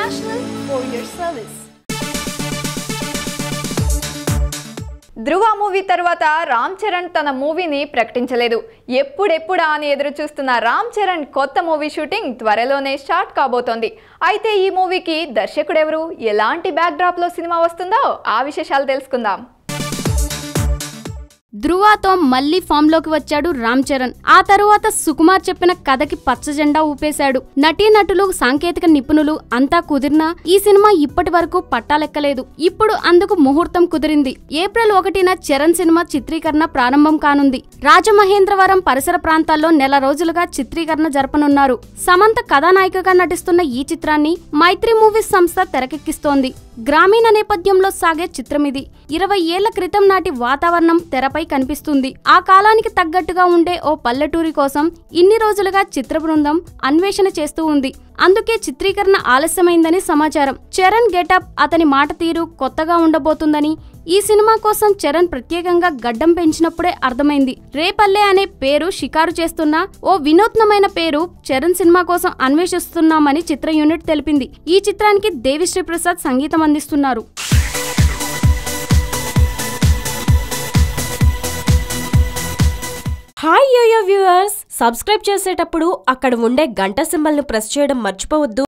International for your service. Dhruva movie తర్వాత రామ్ చరణ్ తన మూవీని ప్రకటించలేదు. ఎప్పుడెప్పుడా అని ఎదురు చూస్తున్న రామ్ చరణ్ కొత్త మూవీ షూటింగ్ త్వరలోనే స్టార్ట్ కాబోతోంది. అయితే ఈ మూవీకి దర్శకుడు ఎవరు, ఎలాంటి బ్యాక్ డ్రాప్ లో సినిమా వస్తుందో ఆ విశేషాలు తెలుసుకుందాం. ధృవతో మళ్లీ ఫామ్ లోకి వచ్చాడు రామ్ చరణ్. ఆ తరువాత సుకుమార్ చెప్పిన కథకి పచ్చజెండా ఊపేశాడు. నటీనటులు, సాంకేతిక నిపుణులు అంతా కుదిరినా ఈ సినిమా ఇప్పటి వరకు పట్టాలెక్కలేదు. ఇప్పుడు అందుకు ముహూర్తం కుదిరింది. ఏప్రిల్ 1న చరణ్ సినిమా చిత్రీకరణ ప్రారంభం కానుంది. రాజమహేంద్రవరం పరిసర ప్రాంతాల్లో నెల రోజులుగా చిత్రీకరణ జరపనున్నారు. సమంత కథానాయికగా నటిస్తున్న ఈ చిత్రాన్ని మైత్రి మూవీస్ సంస్థ తెరకెక్కిస్తోంది. గ్రామీణ నేపథ్యంలో సాగే చిత్రమిది. 20 ఏళ్ల క్రితం నాటి వాతావరణం తెరపై కనిపిస్తుంది. ఆ కాలానికి తగ్గట్టుగా ఉండే ఓ పల్లెటూరి కోసం ఇన్ని రోజులుగా చిత్ర బృందం అన్వేషణ చేస్తూ ఉంది. అందుకే చిత్రీకరణ ఆలస్యమైందని సమాచారం. చరణ్ గెటప్, అతని మాట తీరు కొత్తగా ఉండబోతుందని ఈ సినిమా కోసం చరణ్ ప్రత్యేకంగా గడ్డం పెంచినప్పుడే అర్థమైంది. రేపల్లె అనే పేరు షికారు చేస్తున్న ఓ వినూత్నమైన పేరు చరణ్ సినిమా కోసం అన్వేషిస్తున్నామని చిత్ర యూనిట్ తెలిపింది. ఈ చిత్రానికి దేవిశ్రీ ప్రసాద్ సంగీతం అందిస్తున్నారు. హాయ్ యోయో వ్యూవర్స్, సబ్స్క్రైబ్ చేసేటప్పుడు అక్కడ ఉండే గంట సింబల్ ను ప్రెస్ చేయడం మర్చిపోవద్దు.